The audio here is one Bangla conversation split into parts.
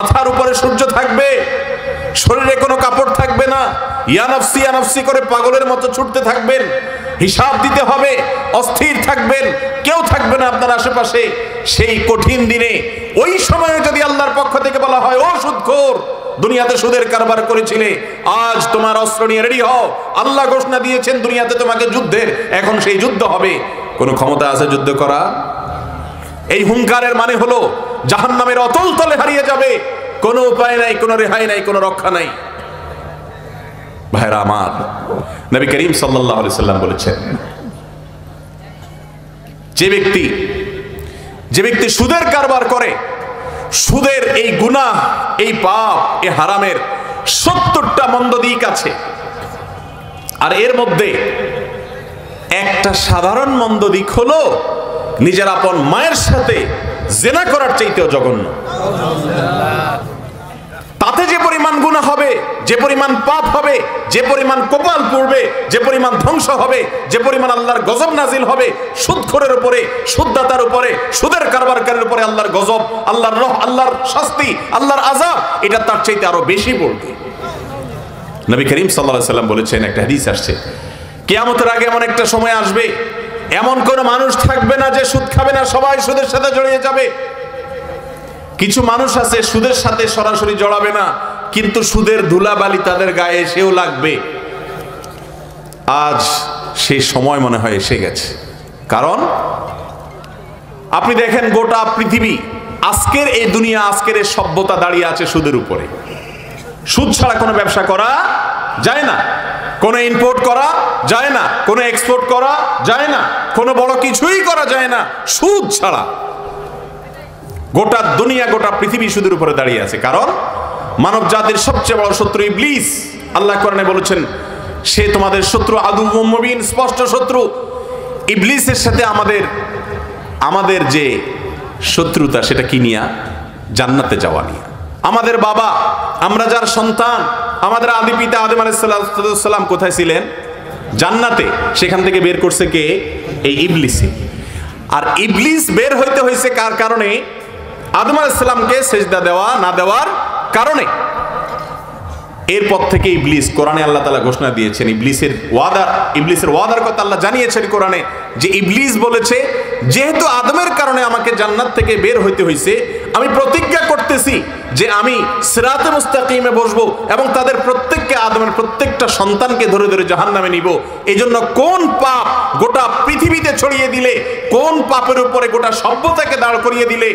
মাথার উপরে সূর্য থাকবে, শরীরে কোনো কাপড় থাকবে না, ইয়া নাফসি করে পাগলের মতো ছুটতে থাকবেন, হিসাব দিতে হবে, অস্থির থাকবেন, কেউ থাকবে না আপনার আশেপাশে। সেই কঠিন দিনে ওই সময়ে যদি আল্লাহর পক্ষ থেকে বলা হয়, ও সুদখোর, দুনিয়াতে সুদের কারবার করেছিলে, আজ তোমার অস্ত্র নিয়ে রেডি হও, আল্লাহ ঘোষণা দিয়েছেন দুনিয়াতে তোমাকে যুদ্ধের, এখন সেই যুদ্ধ হবে। কোনো ক্ষমতা আছে যুদ্ধ করা? এই হুঙ্কারের মানে হলো জাহান্নামের অতল তলে হারিয়ে যাবে, কোনো উপায় নাই, কোনো রেহাই নাই, কোনো রক্ষা নাই। ভাইরা আমার, নবী করিম সাল্লাল্লাহু আলাইহি সাল্লাম বলেছেন, যে ব্যক্তি সুদের কারবার করে, সুদের এই গুনাহ, এই পাপ, এই হারামের 70টা মন্দ দিক আছে, আর এর মধ্যে একটা সাধারণ মন্দ দিক হলো নিজের আপন মায়ের সাথে জিনা করার চাইতেও জঘন্য। তাতে যে পরিমাণ গুনাহ হবে, যে পরিমাণ পাপ হবে, যে পরিমাণ কপাল পুড়বে, যে পরিমাণ ধ্বংস হবে, যে পরিমাণ আল্লাহর গজব নাজিল হবে সুদখোরের উপরে, সুদদাতার উপরে, সুদের কারবারকারীর উপরে আল্লাহর গজব, আল্লাহর রহ, আল্লাহর শাস্তি, আল্লাহর আযাব, এটা তার চাইতে আরো বেশি পড়বে। নবী করিম সাল্লাল্লাহু আলাইহি সাল্লাম বলেছেন, একটা হাদিস আসছে, কিয়ামতের আগে এমন একটা সময় আসবে, এমন কোন মানুষ থাকবে না যে সুদ খাবে না, সবাই সুদের সাথে জড়িয়ে যাবে। কিছু মানুষ আছে সুদের সাথে সরাসরি জড়াবে না, কিন্তু সুদের ধুলাবালি তাদের গায়ে এসেও লাগবে। আজ সেই সময় মনে হয় এসে গেছে। কারণ আপনি দেখেন গোটা পৃথিবী, আজকের এই দুনিয়া, আজকের এই সভ্যতা দাঁড়িয়ে আছে সুদের উপরে। সুদ ছাড়া কোনো ব্যবসা করা যায় না, কোনো ইম্পোর্ট করা যায় না, কোনো এক্সপোর্ট করা যায় না, কোনো বড় কিছুই করা যায় না সুদ ছাড়া। গোটা দুনিয়া, গোটা পৃথিবী সুদের উপরে দাঁড়িয়ে আছে। কারণ মানব জাতির সবচেয়ে বড় শত্রু ইবলিস। আল্লাহ কোরআনে বলেছেন, সে তোমাদের শত্রু, আদুউম মুবিন, স্পষ্ট শত্রু। ইবলিসের সাথে আমাদের যে শত্রুতা, সেটা কি নিয়া? জান্নাতে যাওয়া নিয়ে। আমাদের বাবা, আমরা যার সন্তান, আমাদের আদি পিতা আদম আলাইহিস সালাম কোথায় ছিলেন? জান্নাতে। সেখান থেকে বের করছে কে? এই ইবলিসে। আর ইবলিস বের হইতে হয়েছে কার কারণে? আদম আলাইহিস সালামকে সেজদা দেওয়া না দেওয়ার কারণে। এরপর থেকে ইবলিস, কোরআনে আল্লাহ তাআলা ঘোষণা দিয়েছেন, ইবলিসের ওয়াদার কথা আল্লাহ জানিয়েছেন কোরআনে, যে ইবলিস বলেছে, যেহেতু আদমের কারণে আমাকে জান্নাত থেকে বের হইতে হয়েছে, আমি প্রতিজ্ঞা করতেছি যে আমি সিরাতে মুস্তাকিমে বসবো এবং তাদের প্রত্যেককে, আদমের প্রত্যেকটা সন্তানকে ধরে ধরে জাহান্নামে নিব। এই জন্য কোন পাপ গোটা পৃথিবীতে ছড়িয়ে দিলে, কোন পাপের উপরে গোটা সভ্যতাকে দাঁড় করিয়ে দিলে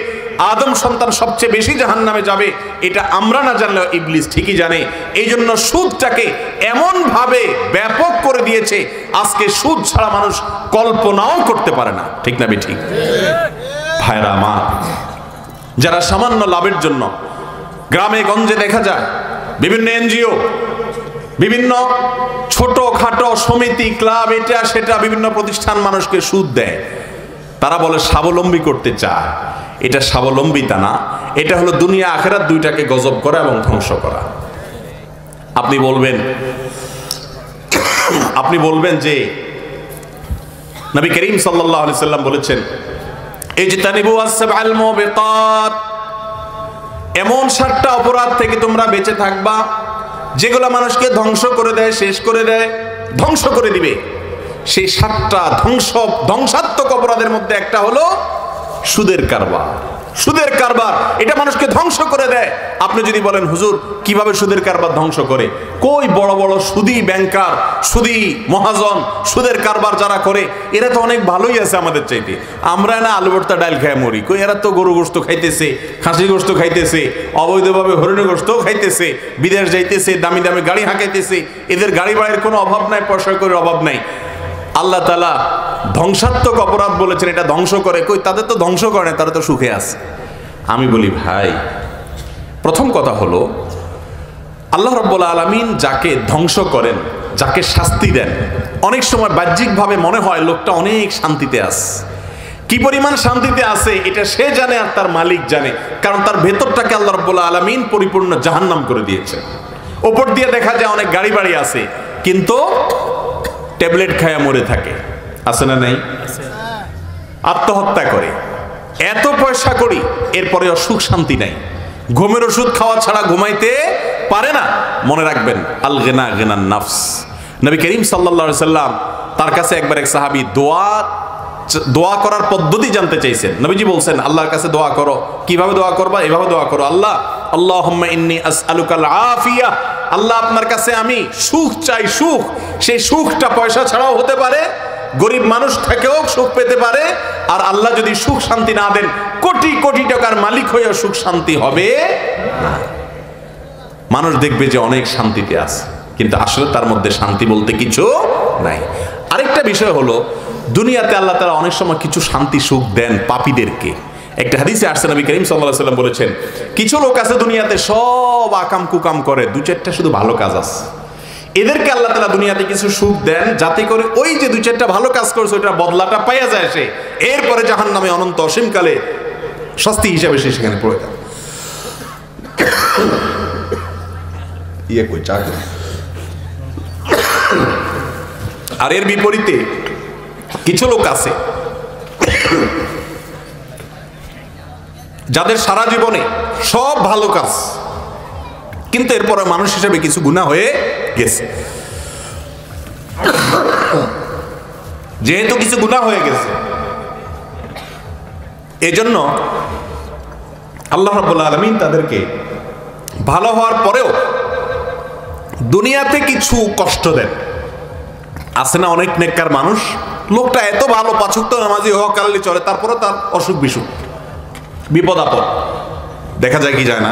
আদম সন্তান সবচেয়ে বেশি জাহান্নামে যাবে, এটা আমরা না জানলেও ইবলিস ঠিকই জানে। এই জন্য সুদটাকে এমন ভাবে ব্যাপক করে দিয়েছে, আজকে সুদ ছাড়া মানুষ কল্পনাও করতে পারে না। ঠিক না বেঠিক? ভাইরা আমার, যারা সামান্য লাভের জন্য, গ্রামে গঞ্জে দেখা যায় বিভিন্ন এনজিও, বিভিন্ন ছোটখাটো সমিতি, ক্লাব, এটা সেটা বিভিন্ন প্রতিষ্ঠান মানুষকে সুদ দেয়। তারা বলে স্বাবলম্বী করতে চায়। এটা স্বাবলম্বিতা না, এটা হলো দুনিয়া আখিরাত দুইটাকে গজব করা এবং ধ্বংস করা। আপনি বলবেন যে নবী করিম সাল্লাল্লাহু আলাইহি সাল্লাম বলেছেন, ইজতানিবু আস-সাবআল মুবিকাত, এমন 7টা অপরাধ থেকে তোমরা বেঁচে থাকবা যেগুলো মানুষকে ধ্বংস করে দেয়, শেষ করে দেয়, ধ্বংস করে দিবে। সেই 7টা ধ্বংসাত্মক অপরাধের মধ্যে একটা হলো সুদের কারবার। সুদের কারবার এটা মানুষকে ধ্বংস করে দেয়। আপনি যদি বলেন, হুজুর কিভাবে সুদের কারবার ধ্বংস করে? কই বড় বড় সুদী ব্যাংকার, সুদী মহাজন, সুদের কারবার যারা করে, এরা তো অনেক ভালোই আছে আমাদের চাইতে। আমরা না আলু ভর্তা ডাল খেয়ে মরি। কই এরা তো গরু গোশত খাইতেছে, খাসি গোশত খাইতেছে, অবৈধভাবে হরিণ গোশত খাইতেছে, বিদেশ যাইতেছে, দামি দামি গাড়ি হাঁকাইতেছে। এদের গাড়ি বাড়ির কোনো অভাব নাই, পয়সা করে অভাব নাই। আল্লাহ তাআলা ধ্বংসাত্মক অপরাধ বলেছেন, এটা ধ্বংস করে। কই তাদের তো ধ্বংস করে না, তারা তো সুখে আছে। আমি বলি, ভাই, প্রথম কথা হলো আল্লাহ রাব্বুল আলামিন যাকে ধ্বংস করেন, যাকে শাস্তি দেন, অনেক সময় বাহ্যিকভাবে মনে হয় লোকটা অনেক শান্তিতে আছে। কি পরিমাণ শান্তিতে আছে এটা সে জানে আর তার মালিক জানে। কারণ তার ভেতরটাকে আল্লাহ রাব্বুল আলামিন পরিপূর্ণ জাহান্নাম করে দিয়েছে। ওপর দিয়ে দেখা যায় অনেক গাড়ি বাড়ি আছে, কিন্তু ট্যাবলেট খায়া মরে থাকে। আছে না নাই? আত্মহত্যা করে, এত পয়সা করি, এরপরে সুখ শান্তি নাই। ঘুমের ওষুধ খাওয়া ছাড়া ঘুমাইতে পারে না। মনে রাখবেন, আল গিনা গিনান নাফস। নবী করিম সাল্লাল্লাহু আলাইহি সাল্লাম তার কাছে একবার এক সাহাবী দোয়া করার পদ্ধতি জানতে চাইছেন। নবীজি বলছেন, আল্লাহর কাছে দোয়া করো। কিভাবে দোয়া করবা? এভাবে দোয়া করো, আল্লাহ আল্লাহুম্মা ইন্নী আসআলুকাল আফিয়া, আল্লাহ আপনার কাছে আমি সুখ চাই, সুখ। সেই সুখটা পয়সা ছাড়াও হতে পারে, গরিব মানুষ থেকেও সুখ পেতে পারে। আর আল্লাহ যদি সুখ শান্তি না দেন, কোটি কোটি টাকার মালিক হয়েও সুখ শান্তি হবে না। মানুষ দেখবে যে অনেক শান্তিতে আছে, কিন্তু আসলে তার মধ্যে শান্তি বলতে কিছু নাই। আরেকটা বিষয় হলো, দুনিয়াতে আল্লাহ তাআলা অনেক সময় কিছু শান্তি সুখ দেন পাপীদেরকে। একটা হাদিসে আসছে, নবী করিম সাল্লাল্লাহু আলাইহি সাল্লাম বলেছেন, কিছু লোক আছে দুনিয়াতে সব আকাম কুকাম করে, দু চারটা শুধু ভালো কাজ আছে। এদেরকে আল্লাহ তাআলা দুনিয়াতে কিছু সুখ দেন, যাতে করে ওই যে দুই চারটা ভালো কাজ করছে ওইটার বদলাটা পাইয়া যায় সে, এরপরে জাহান্নামে অনন্ত অসীমকালে শাস্তি হিসাবে সে সেখানে পড়ে যায়। আর এর বিপরীতে কিছু লোক আছে যাদের সারা জীবনে সব ভালো কাজ, কিন্তু এরপরে মানুষ হিসেবে কিছু গুনাহ হয়ে গেছে। যেহেতু কিছু গুনাহ হয়ে গেছে, এজন্য আল্লাহ রাব্বুল আলামিন তাদেরকে ভালো হওয়ার পরেও দুনিয়াতে কিছু কষ্ট দেন। আছে না অনেক নেককার মানুষ, লোকটা এত ভালো, পাঁচ ওয়াক্ত নামাজি হওয়া কালে চলে, তারপরে তার অসুখ বিসুখ, বিপদ আপদ দেখা যায় কি যায় না?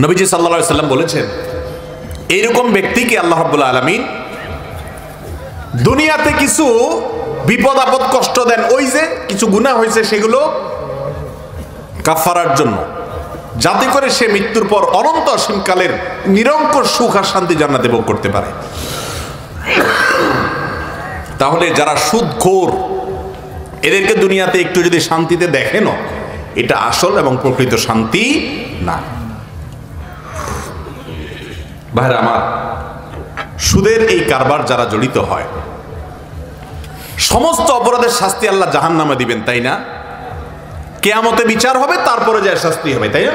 নবীজি সাল্লাল্লাহু আলাইহি সাল্লাম বলেছেন, এইরকম ব্যক্তিকে আল্লাহ রাব্বুল আলামিন দুনিয়াতে কিছু বিপদ আপদ কষ্ট দেন, ওই যে কিছু গুনাহ হয়েছে সেগুলো কাফারার জন্য, যাতে করে সে মৃত্যুর পর অনন্ত অসীমকালের নিরঙ্কুশ সুখ আর শান্তি জান্নাতে ভোগ করতে পারে। তাহলে যারা সুদখোর, এদেরকে দুনিয়াতে একটু যদি শান্তিতে দেখেন, এটা আসল এবং প্রকৃত শান্তি না। ভাইরা আমার, সুদের এই কারবার যারা জড়িত হয়, সমস্ত অপরাধের শাস্তি আল্লাহ জাহান্নামে দিবেন, তাই না? কিয়ামতে বিচার হবে, তারপরে যায় শাস্তি হবে, তাই না?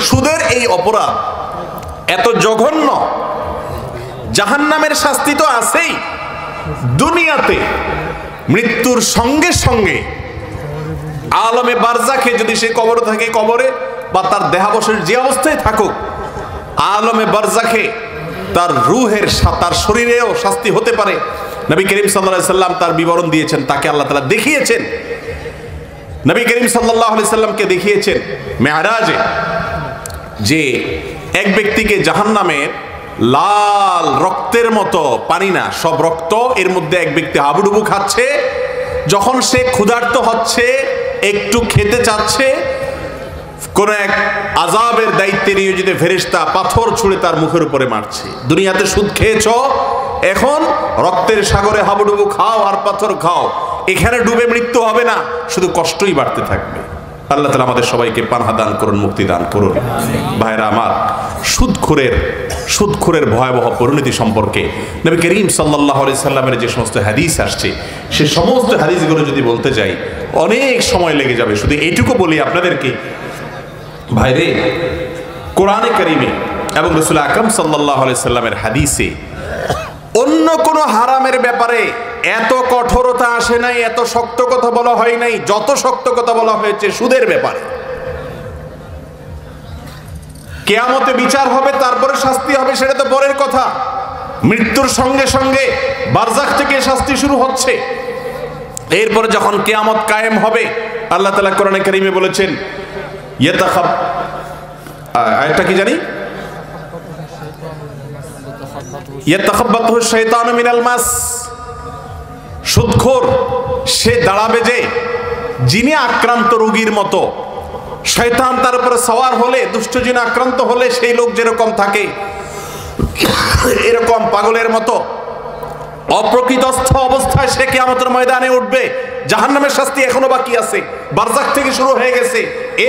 সুদের এই অপরাধ এত জঘন্য, জাহান্নামের শাস্তি তো আছেই, দুনিয়াতে মৃত্যুর সঙ্গে সঙ্গে আলমে বারজাখে যদি সে কবরে থাকে, কবরে বা তার দেহাবশেষ যে অবস্থায় থাকুক, আলমে বারজাখে তার রুহের, তার শরীরেও শাস্তি হতে পারে। নবী করিম সাল্লাল্লাহু আলাইহি সাল্লাম তার বিবরণ দিয়েছেন, তাকে আল্লাহ তাআলা দেখিয়েছেন। নবী করিম সাল্লাল্লাহু আলাইহি সাল্লামকে দেখিয়েছেন মেরাজে যে এক ব্যক্তিকে জাহান্নামের লাল রক্তের মতো, পানি না, সব রক্ত, এর মধ্যে এক ব্যক্তি হাবুডুবু খাচ্ছে। যখন সে ক্ষুধার্ত হচ্ছে, একটু খেতে চাচ্ছে, কোন এক আযাবের দায়িত্বে নিয়োজিত ফেরেশতা পাথর ছুঁড়ে তার মুখের উপরে মারছে। দুনিয়াতে সুদ খেয়েছ, এখন রক্তের সাগরে হাবুডুবু খাও আর পাথর খাও, এখানে ডুবে মৃত্যু হবে না, শুধু কষ্টই বাড়তে থাকবে। আল্লাহ তাআলা আমাদের সবাইকে পানাহ দান করুন, মুক্তি দান করুন। ভাইরা আমার, সুদখোরের ভয়াবহ পরিণতি সম্পর্কে নবী করিম সাল্লাল্লাহু আলাইহি সাল্লামের যে সমস্ত হাদিস আসছে, সে সমস্ত হাদিসগুলো যদি বলতে যাই অনেক সময় লেগে যাবে। শুধু এইটুকু বলি আপনাদেরকে, ভাইরে, কোরআনে কারিমে এবং রাসূল আকরাম সাল্লাল্লাহু আলাইহি সাল্লামের হাদিসে অন্য কোন হারামের ব্যাপারে এত কঠোরতা আসে নাই, এত শক্ত কথা বলা হয় নাই, যত শক্ত কথা বলা হয়েছে সুদের ব্যাপারে। কিয়ামতে বিচার হবে, তারপরে শাস্তি হবে, সেটা তো পরের কথা। মৃত্যুর সঙ্গে সঙ্গে বারজাখ থেকে শাস্তি শুরু হচ্ছে। এরপরে যখন কিয়ামত কায়েম হবে, আল্লাহ তাআলা কোরআনে কারিমে বলেছেন, আয়াতটা কি জানি, ইয়াতাখাব্বাতুহু শাইতানু মিনাল মাস। সুদখোর সে দাঁড়াবে যে যিনি আক্রান্ত রোগীর মতো, শয়তান তার উপরে সওয়ার হলে, দুষ্ট জিন আক্রান্ত হলে সেই লোক যেরকম থাকে এরকম পাগলের মতো অপ্রকৃতস্থ অবস্থায় সে কিয়ামতের ময়দানে উঠবে। জাহান্নামের শাস্তি এখনো বাকি আছে, বারজাখ থেকে শুরু হয়ে গেছে,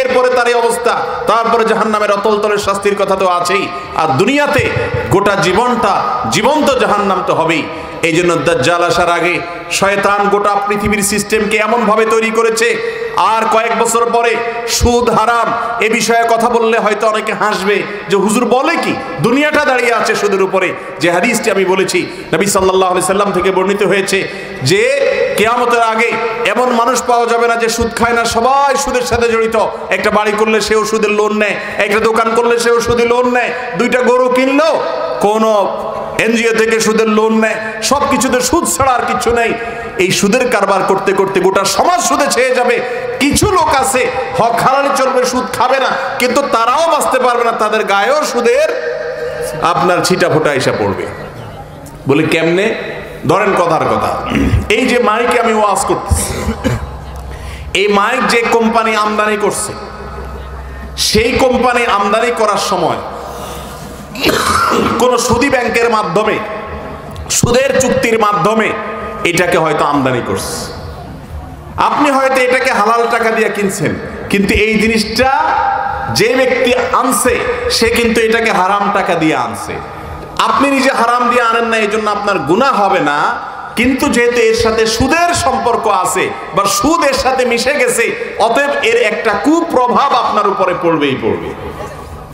এরপরে তার এই অবস্থা, তারপরে জাহান্নামের অতল তলের শাস্তির কথা তো আছেই। আর দুনিয়াতে গোটা জীবনটা জীবন্ত জাহান্নাম তো হবেই। এই জন্য দাজ্জাল আসার আগে শয়তান গোটা পৃথিবীর সিস্টেমকে এমন ভাবে তৈরি করেছে, আর কয়েক বছর পরে সুদ হারাম এ বিষয়ে কথা বললে হয়তো অনেকে হাসবে যে হুজুর বলে কি, দুনিয়াটা দাঁড়িয়ে আছে সুদের উপরে। যে হাদিসটি আমি বলেছি নবী সাল্লাল্লাহু আলাইহি সাল্লাম থেকে বর্ণিত হয়েছে যে কিয়ামতের আগে এমন মানুষ পাওয়া যাবে না যে সুদ খায় না, সবাই সুদের সাথে জড়িত। একটা বাড়ি করলে সেও সুদের লোন নেয়, একটা দোকান করলে সেও সুদের লোন নেয়, দুইটা গরু কিনলেও কোনো এনজিও থেকে সুদের লোন নেয়, সব কিছুতে সুদ ছাড়া আর কিছু নেই। এই সুদের কারবার করতে করতে গোটা সমাজ সুদে ছেয়ে যাবে। কিছু লোক আছে হক হালালে চলবে, সুদ খাবে না, কিন্তু তারাও বাঁচতে পারবে না, তাদের গায়েও সুদের আপনার ছিটা ফোটা এসে পড়বে। বলে কেমনে? ধরেন কথার কথা, এই যে মাইকে আমি ওয়াজ করতেছি, এই মাইক যে কোম্পানি আমদানি করছে, সেই কোম্পানি আমদানি করার সময় কোন সুদী ব্যাংকের মাধ্যমে, সুদের চুক্তির মাধ্যমে এটাকে হয়তো আমদানি করছে। আপনি হয়তো এটাকে হালাল টাকা দিয়ে কিনছেন, কিন্তু এই জিনিসটা যে ব্যক্তি আনছে সে কিন্তু এটাকে হারাম টাকা দিয়ে আনছে। আপনি নিজে হারাম দিয়ে আনেন না, এই জন্য আপনার গুনাহ হবে না, কিন্তু যেহেতু এর সাথে সুদের সম্পর্ক আছে বা সুদ এর সাথে মিশে গেছে, অতএব এর একটা কুপ্রভাব আপনার উপরে পড়বেই পড়বে।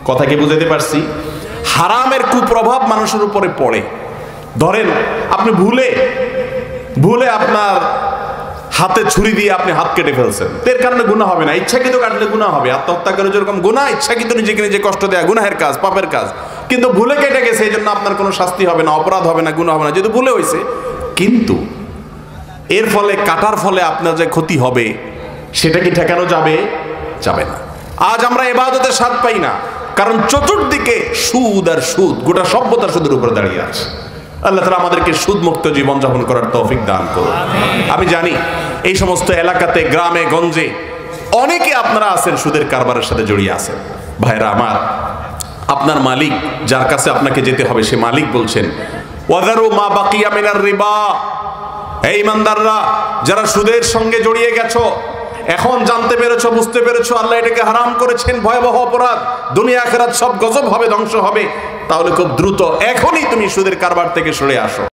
কথা কি বুঝাতে পারছি? হারামের কুপ্রভাব মানুষের উপরে পড়ে। ধরেন আপনি ভুলে আপনার হাতে ছুরি দিয়ে আপনি হাত কেটে ফেলছেন, এর কারণে গুনাহ হবে না। ইচ্ছাকৃত কাটলে গুনাহ হবে। আত্মহত্যা করে যেরকম গুনাহ, ইচ্ছাকৃত নিজেকে নিজে কষ্ট দেয়া গুনাহের কাজ, পাপের কাজ। কিন্তু ভুলে কেটে গেছে, এই জন্য আপনার কোনো শাস্তি হবে না, অপরাধ হবে না, গুনাহ হবে না, যেহেতু ভুলে হয়েছে। কিন্তু এর ফলে, কাটার ফলে আপনার যে ক্ষতি হবে সেটা কি ঠেকানো যাবে? যাবে না। আজ আমরা ইবাদতের স্বাদ পাই না, কারণ চতুর্দিকে সুদ আর সুদ, গোটা সভ্যতা সুদের উপরে দাঁড়িয়ে আছে। আল্লাহ তাআলা আমাদেরকে সুদ মুক্ত জীবন যাপন করার তৌফিক দান করুন। আমি জানি এই সমস্ত এলাকাতে, গ্রামে গঞ্জে অনেকে আপনারা আছেন সুদের কারবারের সাথে জড়িয়ে আছেন। ভাইরা আমার, আপনার মালিক যার কাছে আপনাকে যেতে হবে, সে মালিক বলছেন ওয়াযারু মা বাকিয়া মিনার রিবা। এই ইমানদাররা যারা সুদের সঙ্গে জড়িয়ে গেছো, এখন জানতে পেরেছো, বুঝতে পেরেছো আল্লাহ এটাকে হারাম করেছেন, ভয়াবহ অপরাধ, দুনিয়া আখিরাত সব গজব হবে, ধ্বংস হবে, তাহলে খুব দ্রুত এখনই তুমি সুদের কারবার থেকে সরে আসো।